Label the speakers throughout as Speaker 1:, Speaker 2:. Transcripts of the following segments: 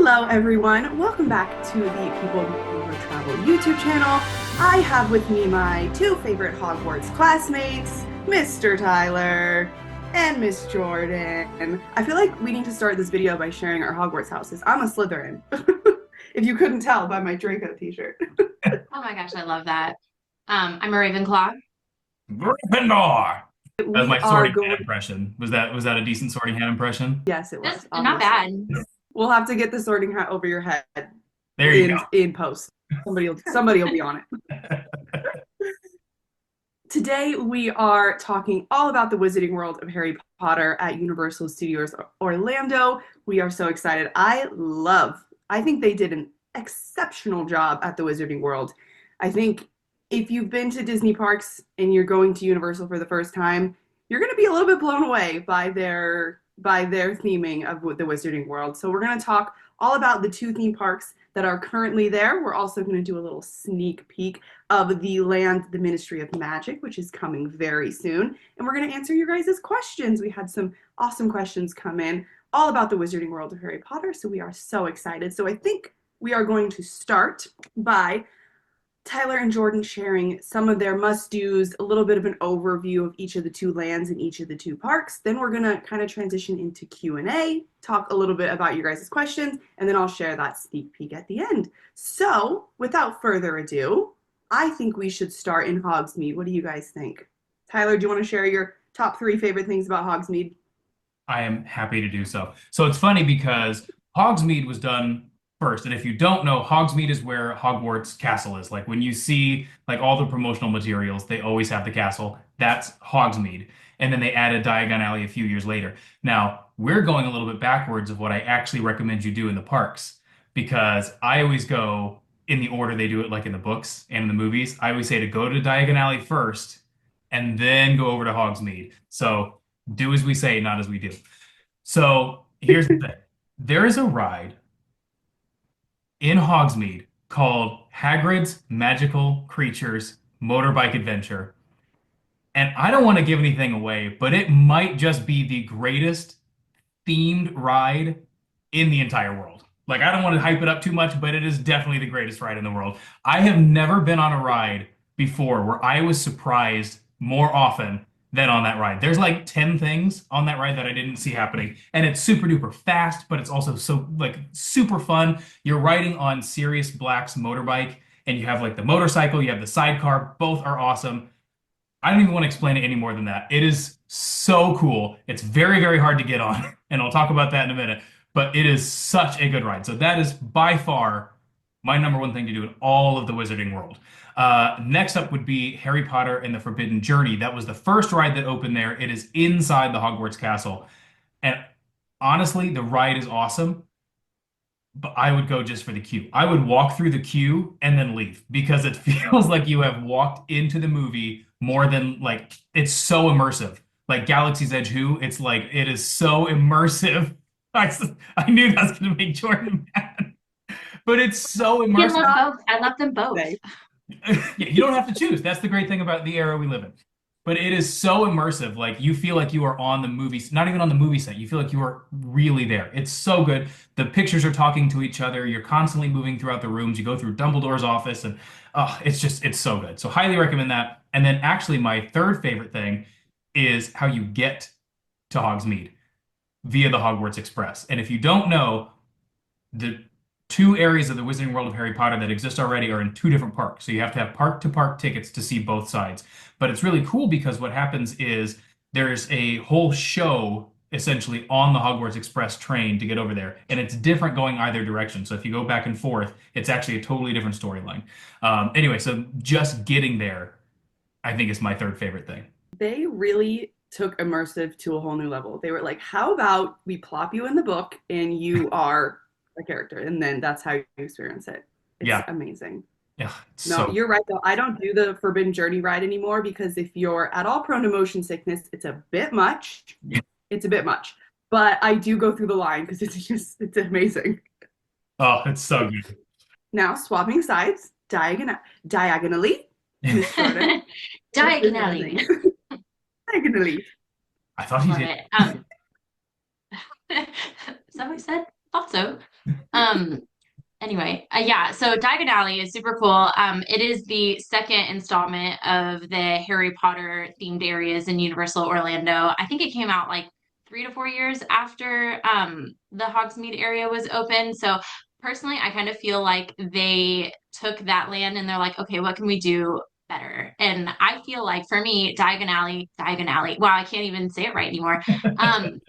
Speaker 1: Hello everyone, welcome back to the People Over Travel YouTube channel. I have with me my two favorite Hogwarts classmates, Mr. Tyler and Miss Jordan. I feel like we need to start this video by sharing our Hogwarts houses. I'm a Slytherin, if you couldn't tell by my Draco t-shirt.
Speaker 2: Oh my gosh, I love that. I'm a Ravenclaw.
Speaker 3: Gryffindor. That was
Speaker 1: We
Speaker 3: my
Speaker 1: are
Speaker 3: sorting hat
Speaker 1: going,
Speaker 3: impression. Was that a decent sorting hat impression?
Speaker 1: yes it
Speaker 2: That's
Speaker 1: was,
Speaker 2: not
Speaker 1: obviously.
Speaker 2: bad.
Speaker 1: We'll have to get the sorting hat over your head
Speaker 3: There you
Speaker 1: in post. Somebody will be on it.
Speaker 3: go.
Speaker 1: Today we are talking all about the Wizarding World of Harry Potter at Universal Studios Orlando. We are so excited. I think they did an exceptional job at the Wizarding World. I think if you've been to Disney parks and you're going to Universal for the first time, you're going to be a little bit blown away by their theming of the Wizarding World. So we're going to talk all about the two theme parks that are currently there. We're also going to do a little sneak peek of the Ministry of Magic, which is coming very soon. And we're going to answer your guys' questions. We had some awesome questions come in all about the Wizarding World of Harry Potter, so we are so excited. So I think we are going to start by Tyler and Jordan sharing some of their must-dos, a little bit of an overview of each of the two lands and each of the two parks. Then we're going to kind of transition into Q&A, talk a little bit about your guys' questions, and then I'll share that sneak peek at the end. So without further ado, I think we should start in Hogsmeade. What do you guys think? Tyler, do you want to share your top 3 favorite things about Hogsmeade?
Speaker 3: I am happy to do so. So it's funny because Hogsmeade was done first, and if you don't know, Hogsmeade is where Hogwarts Castle is. Like when you see like all the promotional materials, they always have the castle. That's Hogsmeade. And then they added Diagon Alley a few years later. Now, we're going a little bit backwards of what I actually recommend you do in the parks because I always go in the order they do it like in the books and in the movies. I always say to go to Diagon Alley first and then go over to Hogsmeade. So do as we say, not as we do. So here's the thing. There is a ride in Hogsmeade called Hagrid's Magical Creatures Motorbike Adventure. And I don't want to give anything away, but it might just be the greatest themed ride in the entire world. Like, I don't want to hype it up too much, but it is definitely the greatest ride in the world. I have never been on a ride before where I was surprised more often than on that ride. There's like 10 things on that ride that I didn't see happening. And it's super duper fast, but it's also so like super fun. You're riding on Sirius Black's motorbike, and you have like the motorcycle, you have the sidecar, both are awesome. I don't even want to explain it any more than that. It is so cool. It's very, very hard to get on, and I'll talk about that in a minute. But it is such a good ride. So that is by far my number one thing to do in all of the Wizarding World. Next up would be Harry Potter and the Forbidden Journey. That was the first ride that opened there. It is inside the Hogwarts Castle. And honestly, the ride is awesome, but I would go just for the queue. I would walk through the queue and then leave because it feels like you have walked into the movie more than like it's so immersive. Like Galaxy's Edge Who, it's like it is so immersive. I knew that was going to make Jordan mad, but it's so
Speaker 2: I
Speaker 3: immersive.
Speaker 2: love both. I love them both.
Speaker 3: Yeah, you don't have to choose. That's the great thing about the era we live in. But it is so immersive. Like you feel like you are on the movie, not even on the movie set. You feel like you are really there. It's so good. The pictures are talking to each other. You're constantly moving throughout the rooms. You go through Dumbledore's office, and it's so good. So highly recommend that. And then actually, my third favorite thing is how you get to Hogsmeade via the Hogwarts Express. And if you don't know, the two areas of the Wizarding World of Harry Potter that exist already are in two different parks. So you have to have park to park tickets to see both sides. But it's really cool because what happens is there's a whole show essentially on the Hogwarts Express train to get over there. And it's different going either direction. So if you go back and forth, it's actually a totally different storyline. Anyway, so just getting there, I think is my third favorite thing.
Speaker 1: They really took immersive to a whole new level. They were like, how about we plop you in the book and you are a character, and then that's how you experience it. It's
Speaker 3: Yeah.
Speaker 1: amazing.
Speaker 3: Yeah.
Speaker 1: No, you're right though. I don't do the Forbidden Journey ride anymore because if you're at all prone to motion sickness, it's a bit much. It's a bit much. But I do go through the line because it's amazing.
Speaker 3: Oh, it's so good.
Speaker 1: Now swapping sides, diagonally. Miss Jordan.
Speaker 2: Diagonally.
Speaker 1: Diagonally.
Speaker 3: I thought he
Speaker 2: Love
Speaker 3: did.
Speaker 2: it. Is that what you said? thought so. Um, Anyway, yeah, so Diagon Alley is super cool. It is the second installment of the Harry Potter themed areas in Universal Orlando. I think it came out like 3 to 4 years after the Hogsmeade area was open. So personally, I kind of feel like they took that land and they're like, okay, what can we do better? And I feel like for me, Diagon Alley, wow, I can't even say it right anymore. Um,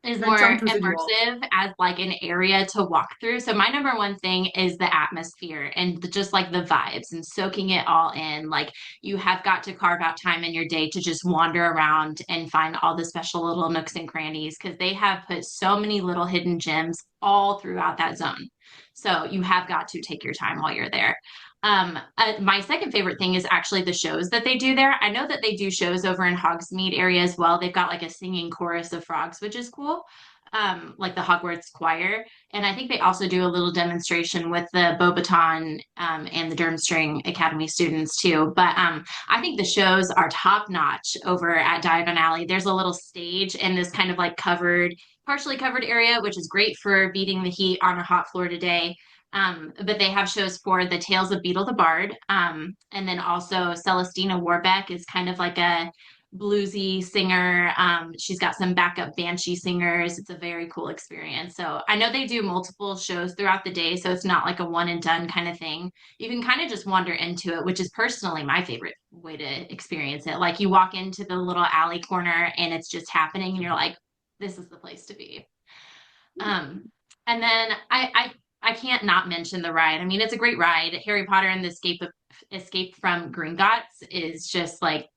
Speaker 2: is
Speaker 1: That
Speaker 2: more
Speaker 1: jumped residual.
Speaker 2: immersive as like an area to walk through. So my number one thing is the atmosphere and just like the vibes and soaking it all in. Like you have got to carve out time in your day to just wander around and find all the special little nooks and crannies because they have put so many little hidden gems all throughout that zone. So you have got to take your time while you're there. My second favorite thing is actually the shows that they do there. I know that they do shows over in Hogsmeade area as well. They've got like a singing chorus of frogs, which is cool. Like the Hogwarts choir. And I think they also do a little demonstration with the Beaubaton and the Durmstrang Academy students too. But I think the shows are top notch over at Diagon Alley. There's a little stage in this kind of like partially covered area, which is great for beating the heat on a hot Florida day. But they have shows for the Tales of Beetle the Bard. And then also Celestina Warbeck is kind of like a bluesy singer. She's got some backup banshee singers. It's a very cool experience. So I know they do multiple shows throughout the day, so it's not like a one and done kind of thing. You can kind of just wander into it, which is personally my favorite way to experience it. Like you walk into the little alley corner and it's just happening, and you're like, this is the place to be. Um, and then I can't not mention the ride. I mean, it's a great ride. Harry Potter and the Escape from Gringotts is just like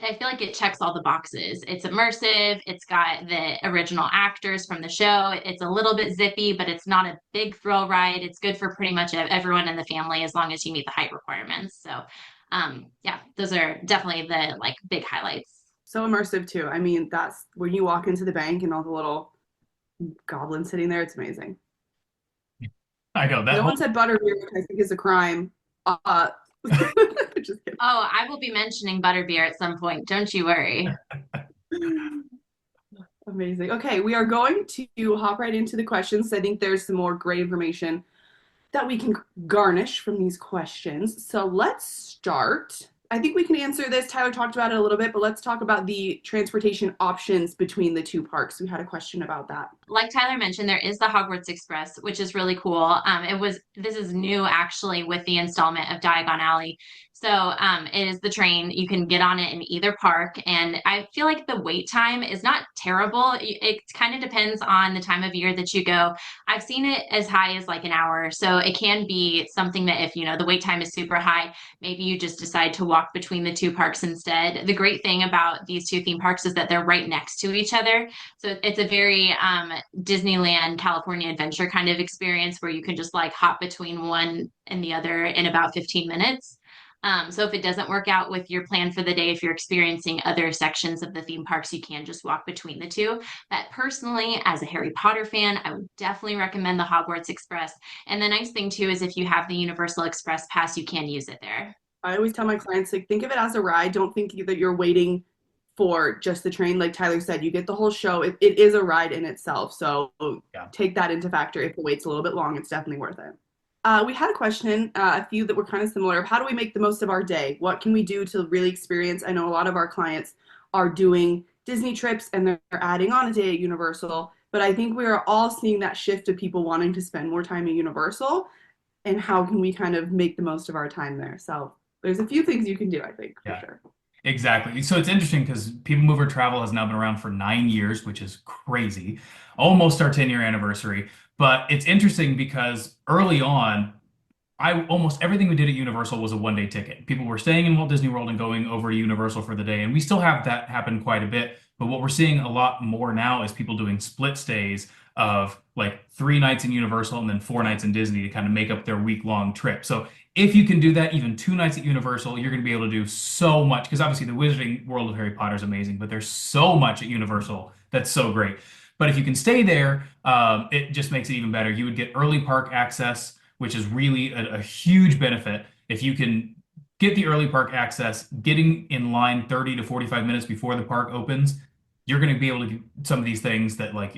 Speaker 2: I feel like it checks all the boxes. It's immersive. It's got the original actors from the show. It's a little bit zippy, but it's not a big thrill ride. It's good for pretty much everyone in the family as long as you meet the height requirements. So, yeah, those are definitely the like big highlights.
Speaker 1: So immersive too. I mean, that's when you walk into the bank and all the little goblins sitting there. It's amazing.
Speaker 3: I know that
Speaker 1: No
Speaker 3: whole
Speaker 1: one said butterbeer, which I think is a crime. Just kidding.
Speaker 2: Oh, I will be mentioning Butterbeer at some point. Don't you worry.
Speaker 1: Amazing. Okay, we are going to hop right into the questions. I think there's some more great information that we can garnish from these questions. So let's start. I think we can answer this. Tyler talked about it a little bit, but let's talk about the transportation options between the two parks. We had a question about that.
Speaker 2: Like Tyler mentioned, there is the Hogwarts Express, which is really cool. This is new actually with the installment of Diagon Alley. So it is the train. You can get on it in either park. And I feel like the wait time is not terrible. It kind of depends on the time of year that you go. I've seen it as high as like an hour. So it can be something that if, you know, the wait time is super high, maybe you just decide to walk between the two parks instead. The great thing about these two theme parks is that they're right next to each other. So it's a very Disneyland California Adventure kind of experience where you can just like hop between one and the other in about 15 minutes. So if it doesn't work out with your plan for the day, if you're experiencing other sections of the theme parks, you can just walk between the two. But personally, as a Harry Potter fan, I would definitely recommend the Hogwarts Express. And the nice thing too is if you have the Universal Express pass, you can use it there.
Speaker 1: I always tell my clients, like, think of it as a ride. Don't think that you're waiting for just the train. Like Tyler said, you get the whole show. It is a ride in itself. So
Speaker 3: yeah.
Speaker 1: take that into factor. If the wait's a little bit long, it's definitely worth it. We had a question, a few that were kind of similar. How do we make the most of our day? What can we do to really experience? I know a lot of our clients are doing Disney trips and they're adding on a day at Universal, but I think we are all seeing that shift of people wanting to spend more time at Universal, and how can we kind of make the most of our time there? So there's a few things you can do, I think, for
Speaker 3: Yeah.
Speaker 1: sure.
Speaker 3: Exactly. So it's interesting because People Mover Travel has now been around for 9 years, which is crazy. Almost our 10-year anniversary. But it's interesting because early on, I almost everything we did at Universal was a one-day ticket. People were staying in Walt Disney World and going over to Universal for the day, and we still have that happen quite a bit. But what we're seeing a lot more now is people doing split stays of like 3 nights in Universal and then 4 nights in Disney to kind of make up their week-long trip. So if you can do that, even 2 nights at Universal, you're going to be able to do so much. Because obviously the Wizarding World of Harry Potter is amazing, but there's so much at Universal that's so great. But if you can stay there, it just makes it even better. You would get early park access, which is really a huge benefit. If you can get the early park access, getting in line 30 to 45 minutes before the park opens, you're going to be able to get some of these things that like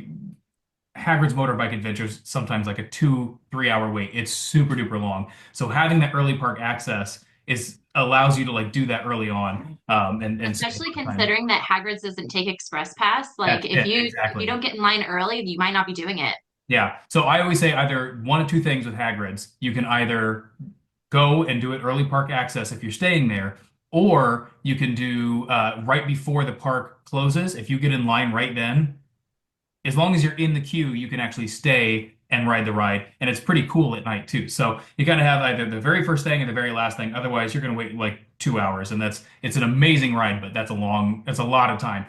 Speaker 3: Hagrid's Motorbike Adventures sometimes like a 2, 3 hour wait. It's super duper long. So having that early park access is allows you to like do that early on, and save a
Speaker 2: Especially
Speaker 3: lot of time.
Speaker 2: considering that Hagrid's doesn't take Express Pass. Like
Speaker 3: That's it,
Speaker 2: if you
Speaker 3: exactly.
Speaker 2: don't get in line early, you might not be doing it.
Speaker 3: Yeah. So I always say either one of two things with Hagrid's. You can either go and do it early park access if you're staying there, or you can do right before the park closes. If you get in line right then, as long as you're in the queue, you can actually stay and ride the ride. And it's pretty cool at night too. So you kind of have either the very first thing or the very last thing. Otherwise, you're going to wait like 2 hours. And it's an amazing ride, but that's a lot of time.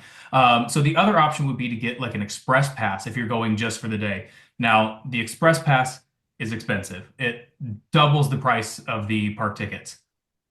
Speaker 3: So the other option would be to get like an express pass if you're going just for the day. Now, the express pass is expensive. It doubles the price of the park tickets.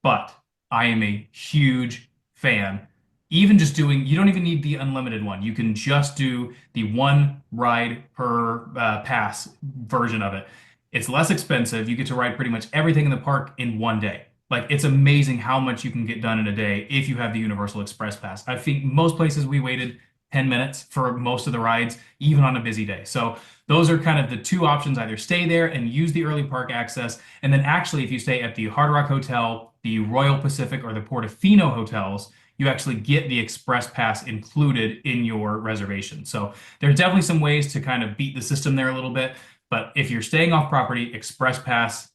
Speaker 3: But I am a huge fan. Even just doing, you don't even need the unlimited one. You can just do the one ride per pass version of it. It's less expensive. You get to ride pretty much everything in the park in one day. Like it's amazing how much you can get done in a day if you have the Universal Express Pass. I think most places we waited 10 minutes for most of the rides, even on a busy day. So those are kind of the two options. Either stay there and use the early park access, and then actually if you stay at the Hard Rock Hotel, the Royal Pacific, or the Portofino hotels, you actually get the express pass included in your reservation. So there's definitely some ways to kind of beat the system there a little bit. But if you're staying off property, express pass,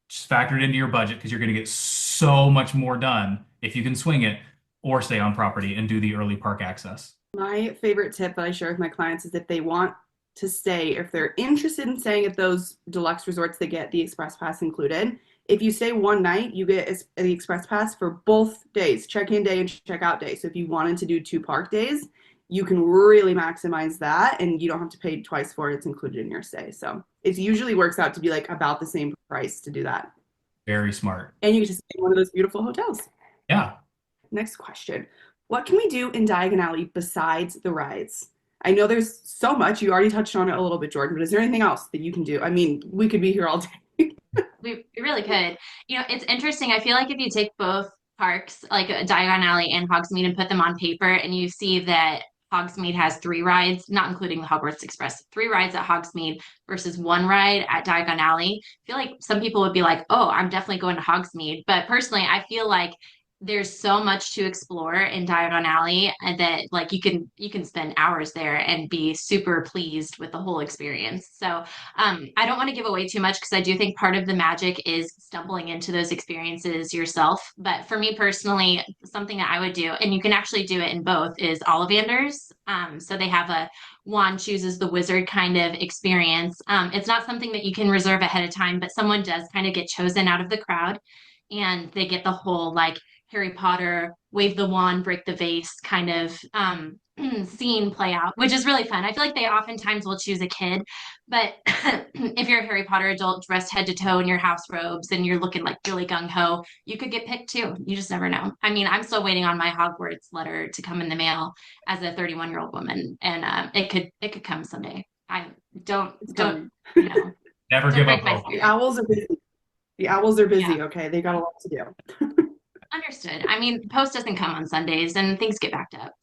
Speaker 3: just factor it into your budget because you're going to get so much more done if you can swing it or stay on property and do the early park access.
Speaker 1: My favorite tip that I share with my clients is if they want to stay, if they're interested in staying at those deluxe resorts that get the express pass included, if you stay one night, you get the express pass for both days, check-in day and check-out day. So if you wanted to do 2 park days, you can really maximize that and you don't have to pay twice for it. It's included in your stay. So it usually works out to be like about the same price to do that.
Speaker 3: Very smart.
Speaker 1: And you get to stay in one of those beautiful hotels.
Speaker 3: Yeah.
Speaker 1: Next question. What can we do in Diagon Alley besides the rides? I know there's so much. You already touched on it a little bit, Jordan, but is there anything else that you can do? I mean, we could be here all day.
Speaker 2: We really could. It's interesting. I feel like if you take both parks, like Diagon Alley and Hogsmeade, and put them on paper, and you see that Hogsmeade has 3 rides, not including the Hogwarts Express, 3 rides at Hogsmeade versus 1 ride at Diagon Alley. I feel like some people would be like, "Oh, I'm definitely going to Hogsmeade." But personally, I feel like there's so much to explore in Diagon Alley and that like you can spend hours there and be super pleased with the whole experience. So I don't want to give away too much because I do think part of the magic is stumbling into those experiences yourself. But for me personally, something that I would do, and you can actually do it in both, is Ollivanders. So they have a wand chooses the wizard kind of experience. It's not something that you can reserve ahead of time, but someone does kind of get chosen out of the crowd and they get the whole like Harry Potter, wave the wand, break the vase kind of scene play out, which is really fun. I feel like they oftentimes will choose a kid, but if you're a Harry Potter adult dressed head to toe in your house robes and you're looking like really gung ho, you could get picked too. You just never know. I mean, I'm still waiting on my Hogwarts letter to come in the mail as a 31-year-old woman, and it could come someday. I don't
Speaker 1: It's
Speaker 2: don't
Speaker 1: coming.
Speaker 2: you know
Speaker 3: Never
Speaker 2: don't
Speaker 3: give up
Speaker 2: break my
Speaker 3: hope.
Speaker 1: The
Speaker 2: spirit.
Speaker 1: owls are busy. The owls are
Speaker 2: Yeah.
Speaker 1: busy, okay? They got a lot to do.
Speaker 2: Understood. I mean, post doesn't come on Sundays and things get backed up.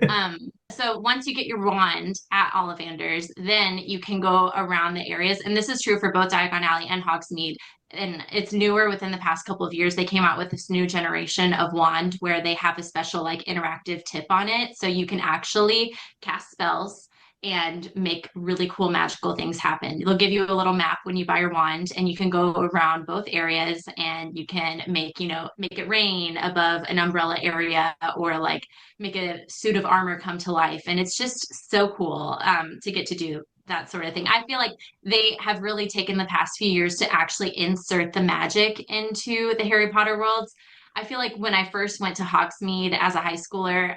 Speaker 2: Um, so once you get your wand at Ollivanders, then you can go around the areas. And this is true for both Diagon Alley and Hogsmeade. And it's newer within the past couple of years. They came out with this new generation of wand where they have a special like interactive tip on it. So you can actually cast spells and make really cool magical things happen. They'll give you a little map when you buy your wand and you can go around both areas and you can make it rain above an umbrella area or like make a suit of armor come to life. And it's just so cool to get to do that sort of thing. I feel like they have really taken the past few years to actually insert the magic into the Harry Potter worlds. I feel like when I first went to Hogsmeade as a high schooler,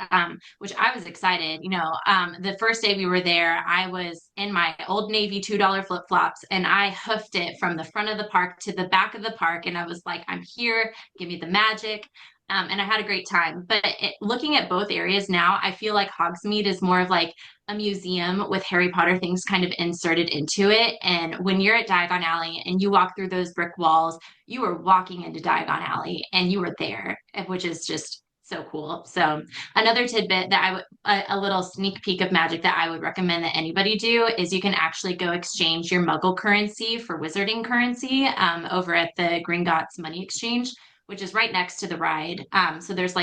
Speaker 2: which I was excited. The first day we were there, I was in my Old Navy $2 flip-flops and I hoofed it from the front of the park to the back of the park. And I was like, I'm here, give me the magic. And I had a great time. But looking at both areas now, I feel like Hogsmeade is more of like a museum with Harry Potter things kind of inserted into it. And when you're at Diagon Alley and you walk through those brick walls, you are walking into Diagon Alley and you are there, which is just so cool. So another tidbit that I would, a little sneak peek of magic that I would recommend that anybody do is you can actually go exchange your Muggle currency for Wizarding currency over at the Gringotts Money Exchange, which is right next to the ride. So there's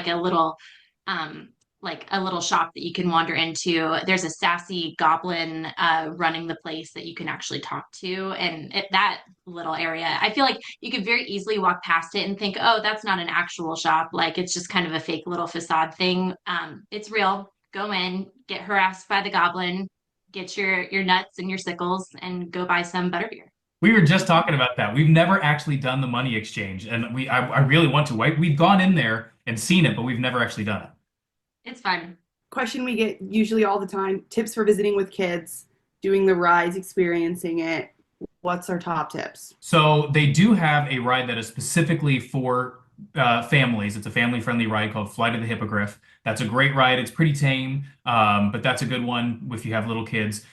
Speaker 2: um, like a little shop that you can wander into. There's a sassy goblin running the place that you can actually talk to, and that little area, I feel like you could very easily walk past it and think, oh, that's not an actual shop. Like it's just kind of a fake little facade thing. It's real. Go in, get harassed by the goblin, get your nuts and your sickles, and go buy some butterbeer.
Speaker 3: We were just talking about that. We've never actually done the money exchange, and I really want to. We've gone in there and seen it, but we've never actually done it.
Speaker 2: It's fun.
Speaker 1: Question we get usually all the time, tips for visiting with kids, doing the rides, experiencing it. What's our top tips?
Speaker 3: So they do have a ride that is specifically for families. It's a family-friendly ride called Flight of the Hippogriff. That's a great ride. It's pretty tame, but that's a good one if you have little kids.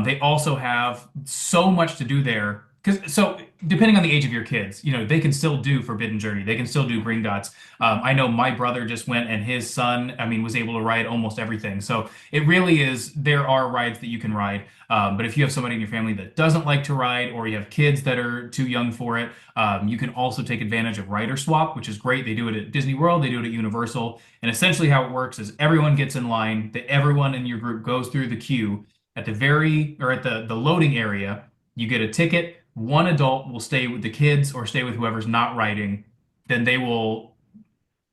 Speaker 3: They also have so much to do there. So depending on the age of your kids, they can still do Forbidden Journey. They can still do Gringotts. I know my brother just went and his son, I mean, was able to ride almost everything. So it really is, there are rides that you can ride. But if you have somebody in your family that doesn't like to ride, or you have kids that are too young for it, you can also take advantage of Rider Swap, which is great. They do it at Disney World, they do it at Universal. And essentially how it works is everyone gets in line, that everyone in your group goes through the queue at the loading area. You get a ticket. One adult will stay with the kids or stay with whoever's not riding. Then they will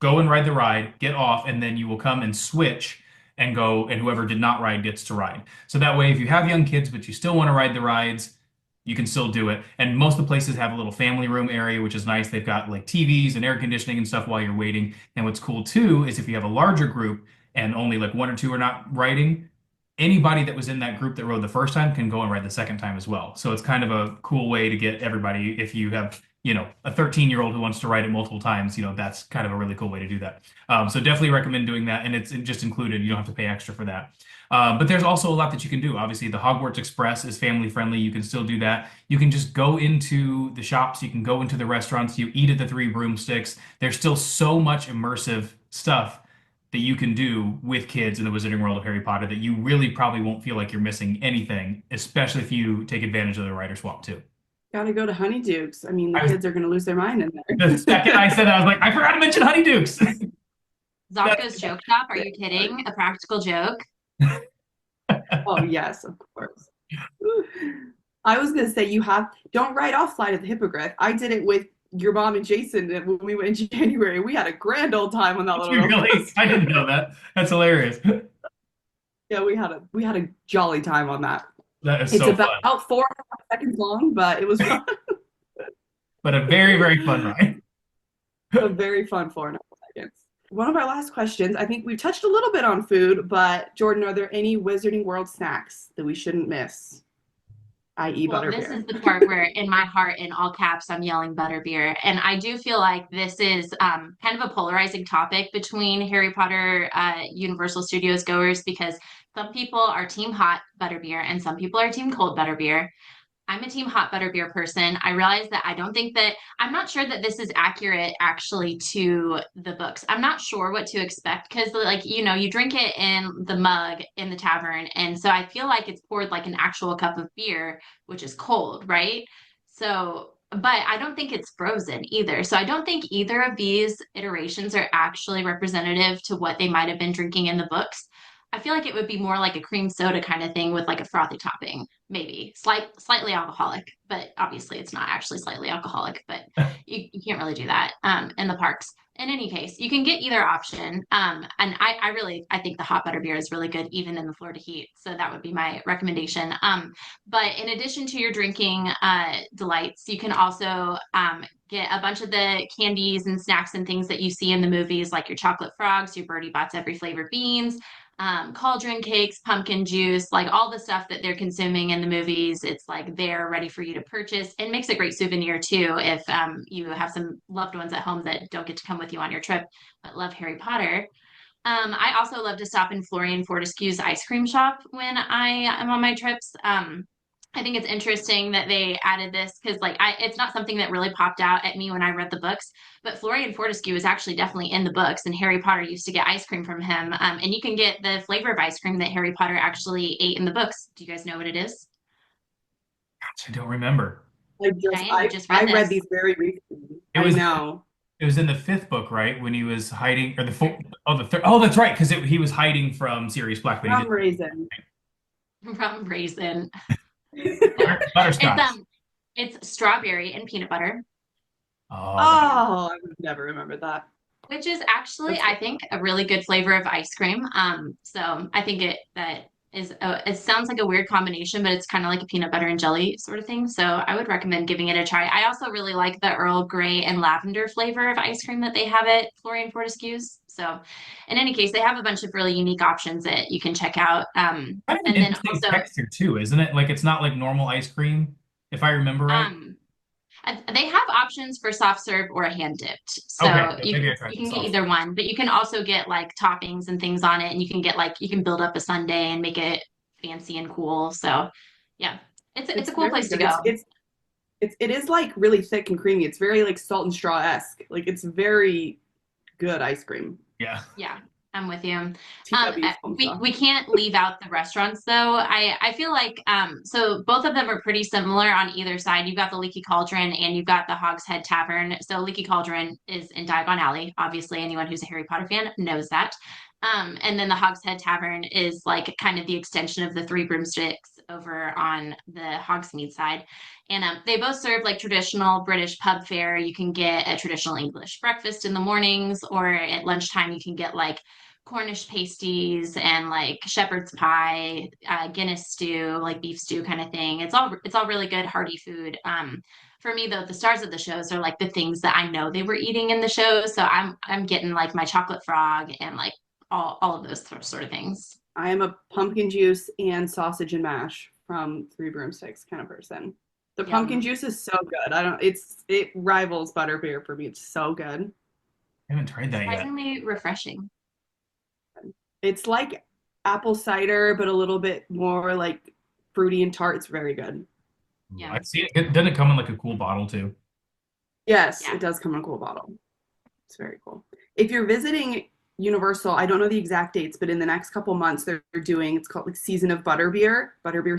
Speaker 3: go and ride the ride, get off, and then you will come and switch and go, and whoever did not ride gets to ride. So that way, if you have young kids but you still want to ride the rides, you can still do it. And most of the places have a little family room area, which is nice. They've got like TVs and air conditioning and stuff while you're waiting. And what's cool too is if you have a larger group and only like one or two are not riding, anybody that was in that group that rode the first time can go and ride the second time as well. So it's kind of a cool way to get everybody. If you have, a 13-year-old who wants to ride it multiple times, that's kind of a really cool way to do that. So definitely recommend doing that. And it's just included. You don't have to pay extra for that. But there's also a lot that you can do. Obviously, the Hogwarts Express is family friendly. You can still do that. You can just go into the shops. You can go into the restaurants. You eat at the Three Broomsticks. There's still so much immersive stuff that you can do with kids in the Wizarding World of Harry Potter that you really probably won't feel like you're missing anything, especially if you take advantage of the Rider Swap too.
Speaker 1: Gotta go to Honeydukes. I mean, the kids are going to lose their mind in there.
Speaker 3: The second I said that, I was like, I forgot to mention Honeydukes.
Speaker 2: Zonko's Joke Shop, are you kidding? A practical joke?
Speaker 1: Oh, yes, of course. I was going to say, don't write off Flight of the Hippogriff. I did it with your mom and Jason when we went in January. We had a grand old time on that little
Speaker 3: Really? I didn't know that. That's hilarious.
Speaker 1: Yeah, we had a jolly time on that.
Speaker 3: That is
Speaker 1: It's
Speaker 3: so
Speaker 1: about
Speaker 3: fun.
Speaker 1: 4.5 seconds long, but it was fun.
Speaker 3: But a very, very fun ride.
Speaker 1: A very fun 4.5 seconds. One of our last questions, I think we've touched a little bit on food, but Jordan, are there any Wizarding World snacks that we shouldn't miss? I.e.
Speaker 2: Well,
Speaker 1: butterbeer.
Speaker 2: this is the part where in my heart, in all caps, I'm yelling butterbeer. And I do feel like this is kind of a polarizing topic between Harry Potter Universal Studios goers, because some people are team hot butterbeer and some people are team cold butterbeer. I'm a team hot butterbeer person. I realize that I'm not sure that this is accurate actually to the books. I'm not sure what to expect because, like, you drink it in the mug in the tavern. And so I feel like it's poured like an actual cup of beer, which is cold, right? So, but I don't think it's frozen either. So I don't think either of these iterations are actually representative to what they might have been drinking in the books. I feel like it would be more like a cream soda kind of thing with like a frothy topping, maybe slightly alcoholic, but obviously it's not actually slightly alcoholic, but you can't really do that in the parks. In any case, you can get either option. And I think the hot butter beer is really good even in the Florida heat. So that would be my recommendation. But in addition to your drinking delights, you can also get a bunch of the candies and snacks and things that you see in the movies, like your chocolate frogs, your Birdie Bots every flavor beans, cauldron cakes, pumpkin juice, like all the stuff that they're consuming in the movies. It's like they're ready for you to purchase, and makes a great souvenir too if you have some loved ones at home that don't get to come with you on your trip but love Harry Potter. I also love to stop in Florian Fortescue's ice cream shop when I am on my trips. I think it's interesting that they added this because it's not something that really popped out at me when I read the books, but Florian Fortescue is actually definitely in the books, and Harry Potter used to get ice cream from him. And you can get the flavor of ice cream that Harry Potter actually ate in the books. Do you guys know what it is?
Speaker 3: I don't remember.
Speaker 2: Diane, you just read
Speaker 1: I read
Speaker 2: this.
Speaker 1: these very recently.
Speaker 3: It
Speaker 1: I
Speaker 3: was
Speaker 1: know.
Speaker 3: it was in the fifth book, right? When he was hiding, or the fourth, oh, the third. Oh, that's right, because he was hiding from Sirius Black, but he
Speaker 1: Rum
Speaker 3: didn't.
Speaker 1: raisin.
Speaker 2: Rum raisin. It's
Speaker 3: Butterscotch.
Speaker 2: it's strawberry and peanut butter.
Speaker 3: Oh,
Speaker 2: Yeah.
Speaker 1: Oh, I would never remember that.
Speaker 2: Which is actually,
Speaker 1: That's
Speaker 2: I
Speaker 1: good.
Speaker 2: think, a really good flavor of ice cream. So I think it sounds like a weird combination, but it's kind of like a peanut butter and jelly sort of thing. So I would recommend giving it a try. I also really like the Earl Grey and lavender flavor of ice cream that they have at Florian Fortescue's. So in any case, they have a bunch of really unique options that you can check out.
Speaker 3: kind of an
Speaker 2: And then
Speaker 3: interesting
Speaker 2: also,
Speaker 3: texture too, isn't it? Like it's not like normal ice cream, if I remember right.
Speaker 2: um, they have options for soft serve or a hand dipped.
Speaker 3: Okay,
Speaker 2: So
Speaker 3: so maybe I tried
Speaker 2: you
Speaker 3: the
Speaker 2: can get
Speaker 3: sauce.
Speaker 2: either one, but you can also get like toppings and things on it, and you can get you can build up a sundae and make it fancy and cool. So yeah, it's
Speaker 1: It's
Speaker 2: a cool
Speaker 1: very
Speaker 2: place to
Speaker 1: good.
Speaker 2: go.
Speaker 1: It is like really thick and creamy. It's very like salt and straw-esque. Like it's very good ice cream.
Speaker 3: Yeah.
Speaker 2: Yeah, I'm with you.
Speaker 1: TW Salt and Straw.
Speaker 2: We can't leave out the restaurants though. I feel like so both of them are pretty similar on either side. You've got the Leaky Cauldron and you've got the Hogshead Tavern. So Leaky Cauldron is in Diagon Alley. Obviously, anyone who's a Harry Potter fan knows that. And then the Hogshead Tavern is like kind of the extension of the Three Broomsticks over on the Hogsmeade side. And they both serve like traditional British pub fare. You can get a traditional English breakfast in the mornings, or at lunchtime, you can get like Cornish pasties and like shepherd's pie, Guinness stew, like beef stew kind of thing. It's all really good hearty food. For me though, the stars of the shows are like the things that I know they were eating in the show. So I'm getting like my chocolate frog and like all of those sort of things.
Speaker 1: I am a pumpkin juice and sausage and mash from Three Broomsticks kind of person. The pumpkin
Speaker 2: Yum.
Speaker 1: juice is so good. It rivals butterbeer for me. It's so good.
Speaker 3: I haven't tried that yet.
Speaker 2: Surprisingly refreshing.
Speaker 1: It's like apple cider, but a little bit more like fruity and tart. It's very good.
Speaker 3: Ooh, I
Speaker 2: Yeah.
Speaker 3: see it. Doesn't it come in like a cool bottle too?
Speaker 1: Yes,
Speaker 2: Yeah.
Speaker 1: it does come in a cool bottle. It's very cool. If you're visiting Universal, I don't know the exact dates, but in the next couple months they're doing, it's called like Season of Butterbeer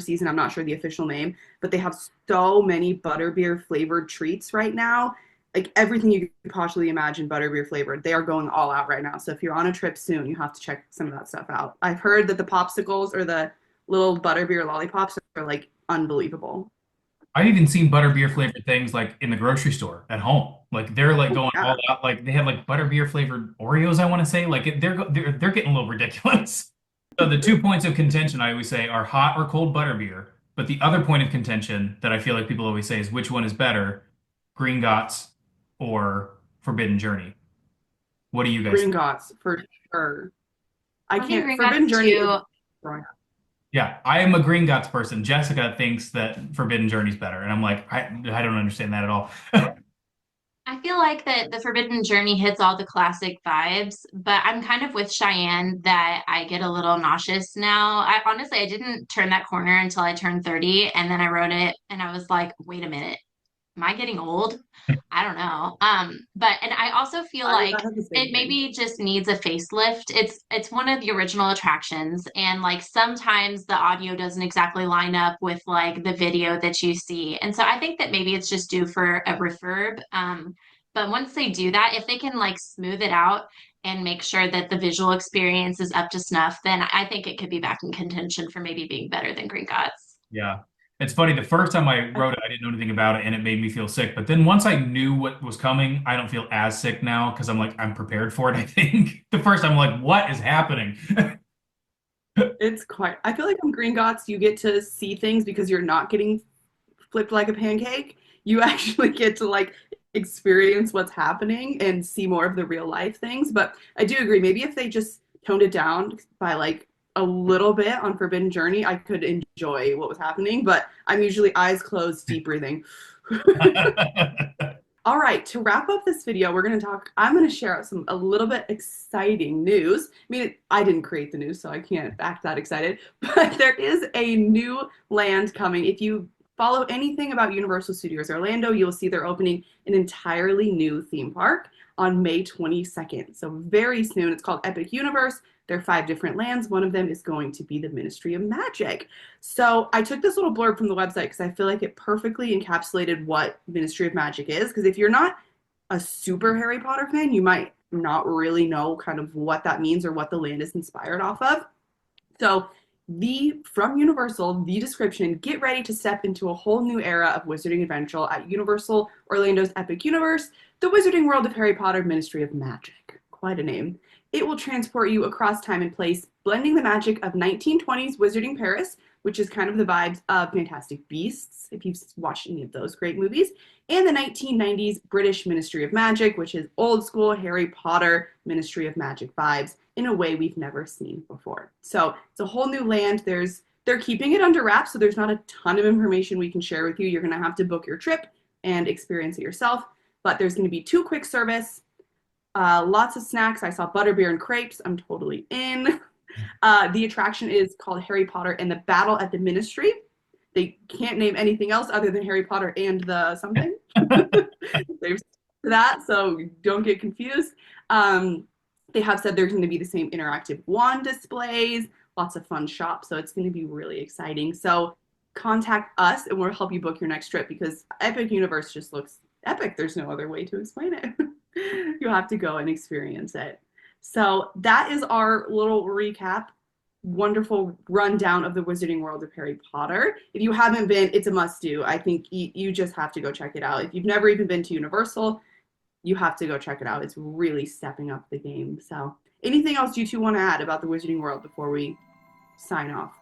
Speaker 1: season. I'm not sure the official name, but they have so many butterbeer flavored treats right now. Like everything you could possibly imagine butterbeer flavored. They are going all out right now. So if you're on a trip soon, you have to check some of that stuff out. I've heard that the popsicles or the little butterbeer lollipops are like unbelievable.
Speaker 3: I've even seen butterbeer flavored things like in the grocery store at home. Like they're like
Speaker 1: Oh
Speaker 3: going
Speaker 1: yeah.
Speaker 3: all out. Like they have like butterbeer flavored Oreos, I want to say. Like they're getting a little ridiculous. So the 2 points of contention I always say are hot or cold butterbeer. But the other point of contention that I feel like people always say is which one is better, Green Gots or Forbidden Journey? What do you guys think?
Speaker 1: Gringotts for sure. I
Speaker 2: I think
Speaker 1: can't.
Speaker 2: Gringotts
Speaker 1: Forbidden Journey is
Speaker 2: too.
Speaker 1: growing up.
Speaker 3: Yeah, I am a Green Gots person. Jessica thinks that Forbidden Journey's better, and I'm like, I don't understand that at all.
Speaker 2: I feel like that the Forbidden Journey hits all the classic vibes, but I'm kind of with Cheyenne that I get a little nauseous now. I honestly I didn't turn that corner until I turned 30, and then I wrote it and I was like, wait a minute, am I getting old? I don't know. But and I also feel
Speaker 1: I
Speaker 2: like
Speaker 1: have the same
Speaker 2: it
Speaker 1: thing.
Speaker 2: maybe just needs a facelift. It's one of the original attractions, and like sometimes the audio doesn't exactly line up with like the video that you see. And so I think that maybe it's just due for a refurb. But once they do that, if they can like smooth it out and make sure that the visual experience is up to snuff, then I think it could be back in contention for maybe being better than Green Gods.
Speaker 3: Yeah. It's funny. The first time I wrote it, I didn't know anything about it and it made me feel sick. But then once I knew what was coming, I don't feel as sick now because I'm like, I'm prepared for it, I think. The first time I'm like, what is happening?
Speaker 1: It's quite. I feel like on Green Gots you get to see things because you're not getting flipped like a pancake. You actually get to like experience what's happening and see more of the real life things. But I do agree. Maybe if they just toned it down by like a little bit on Forbidden Journey, I could enjoy what was happening. But I'm usually eyes closed, deep breathing. All right, to wrap up this video, I'm going to share a little bit exciting news. I mean, I didn't create the news, so I can't act that excited, but there is a new land coming. If you follow anything about Universal Studios Orlando, you'll see they're opening an entirely new theme park on May 22nd. So very soon. It's called Epic Universe. There are 5 different lands. One of them is going to be the Ministry of Magic. So I took this little blurb from the website because I feel like it perfectly encapsulated what Ministry of Magic is. Because if you're not a super Harry Potter fan, you might not really know kind of what that means or what the land is inspired off of. So from Universal, the description, get ready to step into a whole new era of wizarding adventure at Universal Orlando's Epic Universe, the Wizarding World of Harry Potter Ministry of Magic. Quite a name. It will transport you across time and place, blending the magic of 1920s Wizarding Paris, which is kind of the vibes of Fantastic Beasts, if you've watched any of those great movies, and the 1990s British Ministry of Magic, which is old school Harry Potter Ministry of Magic vibes in a way we've never seen before. So it's a whole new land. They're keeping it under wraps, so there's not a ton of information we can share with you. You're going to have to book your trip and experience it yourself, but there's going to be 2 quick service. Lots of snacks. I saw butterbeer and crepes. I'm totally in. The attraction is called Harry Potter and the Battle at the Ministry. They can't name anything else other than Harry Potter and the something. There's that, so don't get confused. They have said there's going to be the same interactive wand displays, lots of fun shops, so it's going to be really exciting. So contact us and we'll help you book your next trip because Epic Universe just looks epic. There's no other way to explain it. You have to go and experience it. So that is our little recap, wonderful rundown of the Wizarding World of Harry Potter. If you haven't been, it's a must-do. I think you just have to go check it out. If you've never even been to Universal, you have to go check it out. It's really stepping up the game. So anything else you 2 want to add about the Wizarding World before we sign off?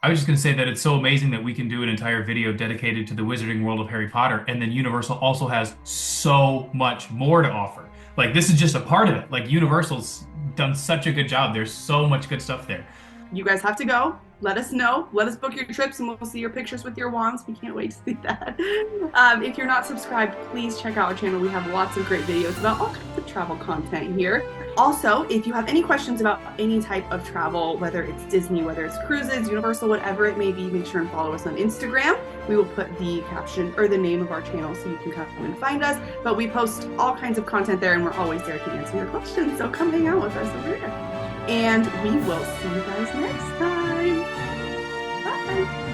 Speaker 3: I was just going to say that it's so amazing that we can do an entire video dedicated to the Wizarding World of Harry Potter, and then Universal also has so much more to offer. Like, this is just a part of it. Like, Universal's done such a good job. There's so much good stuff there.
Speaker 1: You guys have to go. Let us know. Let us book your trips and we'll see your pictures with your wands. We can't wait to see that. If you're not subscribed, please check out our channel. We have lots of great videos about all kinds of travel content here. Also, if you have any questions about any type of travel, whether it's Disney, whether it's cruises, Universal, whatever it may be, make sure and follow us on Instagram. We will put the caption or the name of our channel so you can come and find us. But we post all kinds of content there and we're always there to answer your questions. So come hang out with us over there. And we will see you guys next time. Bye.